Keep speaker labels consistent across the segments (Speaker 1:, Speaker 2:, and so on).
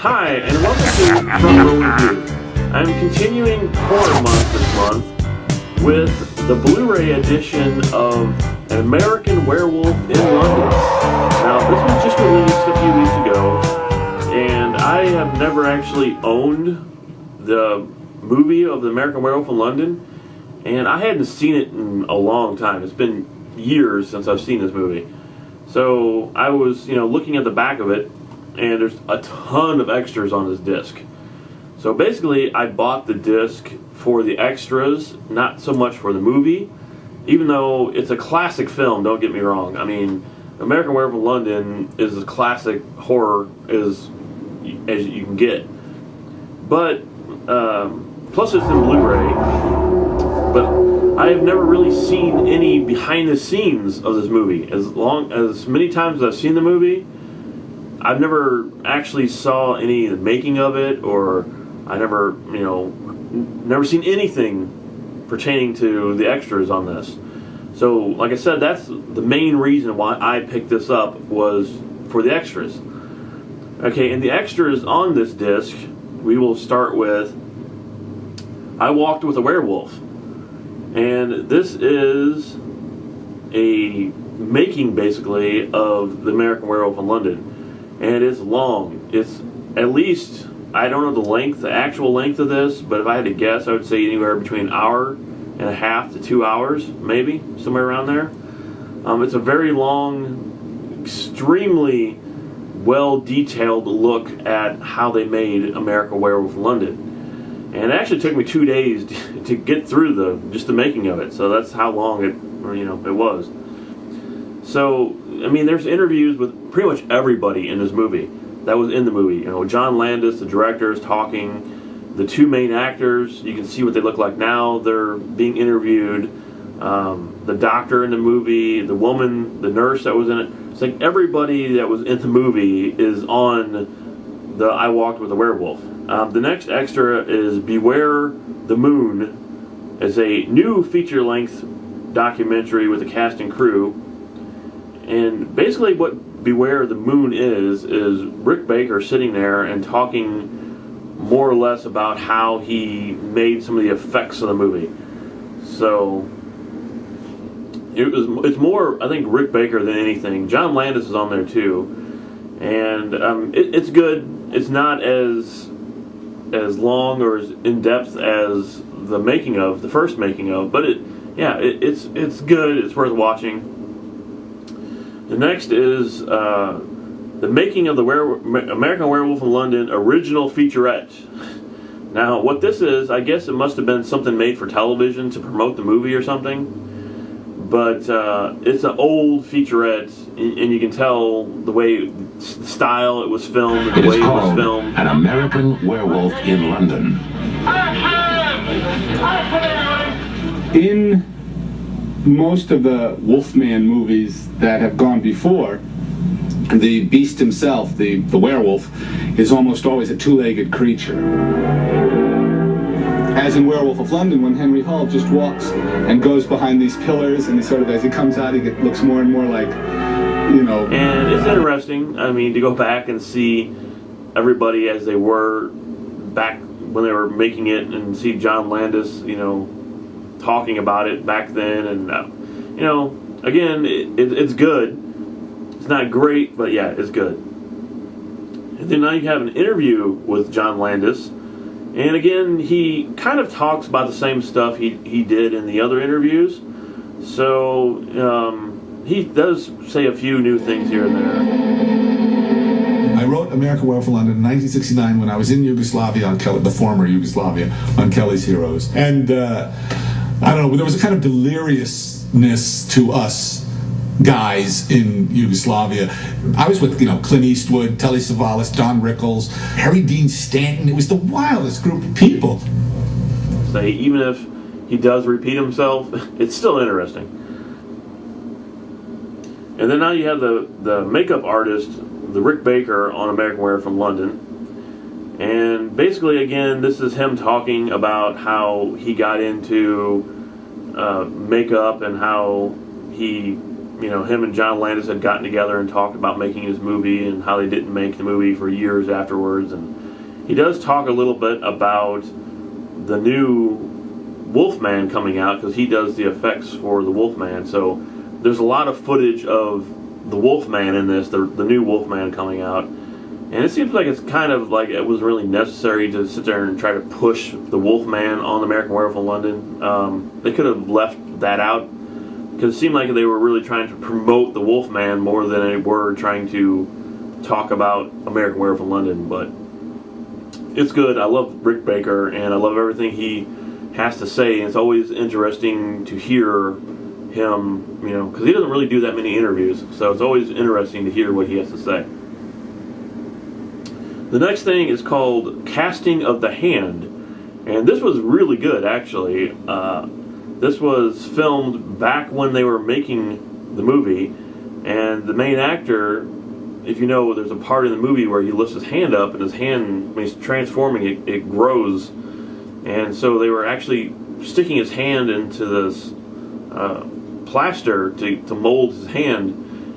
Speaker 1: Hi, and welcome to Front Row Review. I'm continuing Horror Month this month with the Blu-Ray edition of An American Werewolf in London. Now, this was just released a few weeks ago, and I have never actually owned the movie of the American Werewolf in London, and I hadn't seen it in a long time. It's been years since I've seen this movie. So I was, looking at the back of it, and there's a ton of extras on this disc. So basically, I bought the disc for the extras, not so much for the movie, even though it's a classic film, don't get me wrong. I mean, American Werewolf in London is as classic horror as you can get. But, plus it's in Blu-ray, but I have never really seen any behind the scenes of this movie. As many times as I've seen the movie, I've never actually saw any of the making of it, or I never, never seen anything pertaining to the extras on this. So, like I said, that's the main reason why I picked this up, was for the extras. Okay, and the extras on this disc, we will start with I Walked with a Werewolf. And this is a making, basically, of the American Werewolf in London. And it's long. It's at least, I don't know the actual length of this, but if I had to guess, I would say anywhere between an hour and a half to 2 hours, maybe, somewhere around there. It's a very long, extremely well-detailed look at how they made American Werewolf in London. And it actually took me 2 days to get through just the making of it, so that's how long it was. So, I mean, there's interviews with pretty much everybody in this movie that was in the movie. John Landis, the director, is talking. The two main actors, you can see what they look like now. They're being interviewed. The doctor in the movie, the woman, the nurse that was in it. It's like everybody that was in the movie is on the I Walked with a Werewolf. The next extra is Beware the Moon. It's a new feature-length documentary with the cast and crew. And basically what Beware the Moon is Rick Baker sitting there and talking more or less about how he made some of the effects of the movie. So it's more, I think, Rick Baker than anything. John Landis is on there too. And it's good. It's not as long or as in-depth as the first making of, but it's good. It's worth watching. The next is the making of the American Werewolf in London original featurette. Now, what this is, I guess it must have been something made for television to promote the movie or something. But it's an old featurette, and you can tell the way, the style it was filmed, and the way it was filmed.
Speaker 2: An American Werewolf in London.
Speaker 3: In most of the Wolfman movies that have gone before, the beast himself, the werewolf, is almost always a two-legged creature. As in Werewolf of London, when Henry Hull just walks and goes behind these pillars, and he sort of, as he comes out, he looks more and more like,
Speaker 1: And it's interesting, to go back and see everybody as they were back when they were making it, and see John Landis, talking about it back then, and again, it's good. It's not great, but yeah, it's good. And then now you have an interview with John Landis, and again, he kind of talks about the same stuff he did in the other interviews. So he does say a few new things here and there.
Speaker 4: I wrote American Werewolf in London in 1969 when I was in Yugoslavia the former Yugoslavia, on Kelly's Heroes. And I don't know, there was a kind of deliriousness to us guys in Yugoslavia. I was with, Clint Eastwood, Telly Savalas, Don Rickles, Harry Dean Stanton. It was the wildest group of people.
Speaker 1: So even if he does repeat himself, it's still interesting. And then now you have the makeup artist, the Rick Baker, on American Werewolf from London. And basically, again, this is him talking about how he got into makeup and how he him and John Landis had gotten together and talked about making his movie and how they didn't make the movie for years afterwards. And he does talk a little bit about the new Wolfman coming out, because he does the effects for the Wolfman. So there's a lot of footage of the Wolfman in this, the new Wolfman coming out. And it seems like it's kind of like it was really necessary to sit there and try to push the Wolfman on American Werewolf in London. They could have left that out, because it seemed like they were really trying to promote the Wolfman more than they were trying to talk about American Werewolf in London. But it's good. I love Rick Baker, and I love everything he has to say. And it's always interesting to hear him, because he doesn't really do that many interviews. So it's always interesting to hear what he has to say. The next thing is called Casting of the Hand, and this was really good, actually. This was filmed back when they were making the movie, and the main actor, if you know, there's a part in the movie where he lifts his hand up, and his hand, when he's transforming, it grows. And so they were actually sticking his hand into this plaster to mold his hand,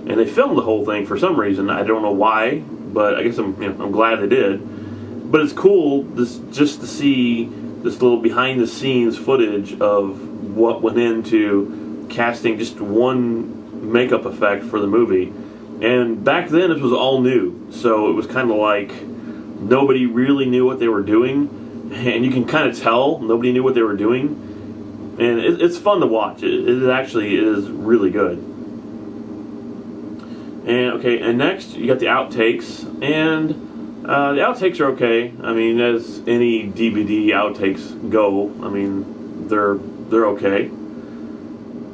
Speaker 1: and they filmed the whole thing for some reason. I don't know why, but I guess I'm glad they did. But it's cool just to see this little behind the scenes footage of what went into casting just one makeup effect for the movie. And back then it was all new, so it was kind of like nobody really knew what they were doing, and you can kind of tell nobody knew what they were doing. And it's fun to watch. It actually is really good. And next you got the outtakes, and the outtakes are okay. I mean, as any DVD outtakes go, I mean, they're okay.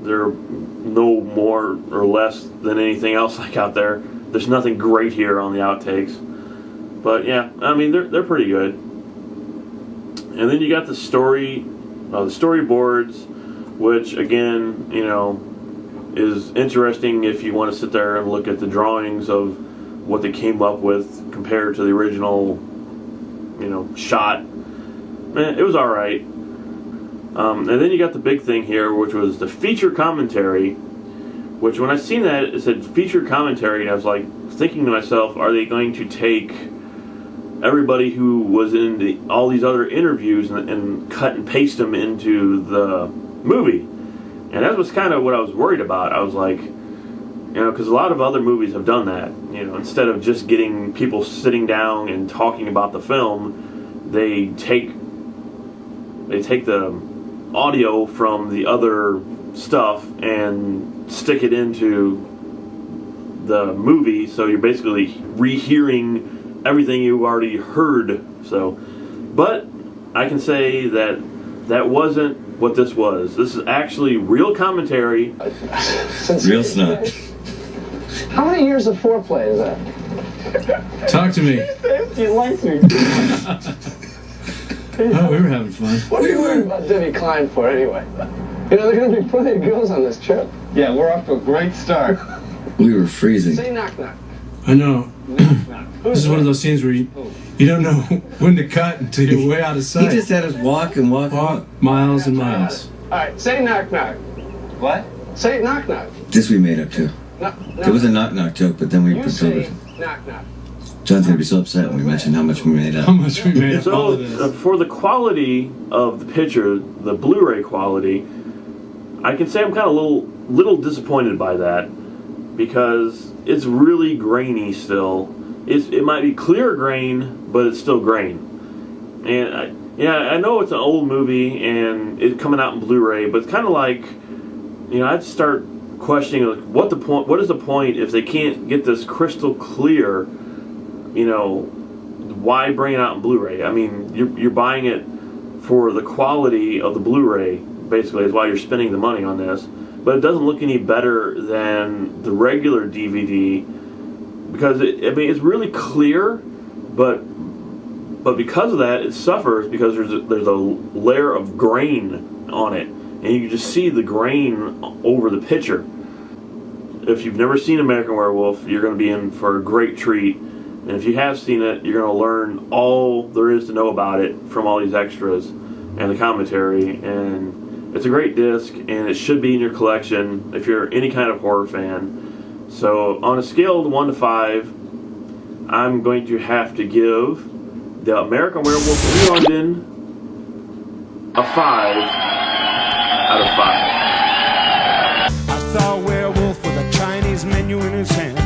Speaker 1: They're no more or less than anything else like out there. There's nothing great here on the outtakes, but yeah, I mean, they're pretty good. And then you got the storyboards, which again, is interesting if you want to sit there and look at the drawings of what they came up with compared to the original, shot. It was alright. And then you got the big thing here, which was the feature commentary, which when I seen that, it said feature commentary, and I was like thinking to myself, are they going to take everybody who was in all these other interviews and cut and paste them into the movie? And that was kind of what I was worried about. I was like, because a lot of other movies have done that. Instead of just getting people sitting down and talking about the film, they take the audio from the other stuff and stick it into the movie. So you're basically rehearing everything you already heard. But I can say that wasn't what this was. This is actually real commentary.
Speaker 5: Real snot.
Speaker 6: How many years of foreplay is that?
Speaker 7: Talk to me.
Speaker 6: He likes me.
Speaker 7: Oh, we were having fun.
Speaker 6: What are you worried about Debbie Klein for anyway? There's going to be plenty of girls on this trip. Yeah, we're off to a great start.
Speaker 5: We were freezing.
Speaker 6: Say knock knock.
Speaker 7: I know.
Speaker 6: Knock knock.
Speaker 7: This is one of those scenes where you don't know when to cut until you're way out of sight.
Speaker 5: He just had us walk
Speaker 7: miles and miles.
Speaker 6: All right, say knock knock. What? Say knock knock.
Speaker 5: This we made up too.
Speaker 6: No,
Speaker 5: It was a knock knock joke, but then we
Speaker 6: You
Speaker 5: put
Speaker 6: say
Speaker 5: it.
Speaker 6: knock knock.
Speaker 5: John's gonna be so upset when we mention how much we made up.
Speaker 7: How much we made up all of
Speaker 1: So
Speaker 7: this.
Speaker 1: for the quality of the picture, the Blu-ray quality, I can say I'm kind of little disappointed by that, because it's really grainy still. It might be clear grain, but it's still grain. And I know it's an old movie and it's coming out in Blu-ray, but it's kind of like, I'd start questioning like, what is the point if they can't get this crystal clear? Why bring it out in Blu-ray? I mean, you're buying it for the quality of the Blu-ray, basically, is why you're spending the money on this. But it doesn't look any better than the regular DVD, because it's really clear, but because of that, it suffers because there's a layer of grain on it, and you can just see the grain over the picture. If you've never seen American Werewolf, you're going to be in for a great treat. And if you have seen it, you're going to learn all there is to know about it from all these extras and the commentary. And It's a great disc, and it should be in your collection if you're any kind of horror fan. So on a scale of 1 to 5, I'm going to have to give the American Werewolf in London a 5 out of 5.
Speaker 8: I saw a werewolf with a Chinese menu in his hand,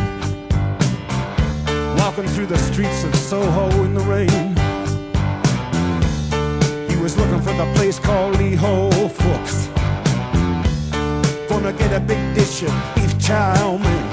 Speaker 8: walking through the streets of Soho in the rain. He was looking for the place called Lee Ho Fooks, gonna get a big dish of beef chow mein.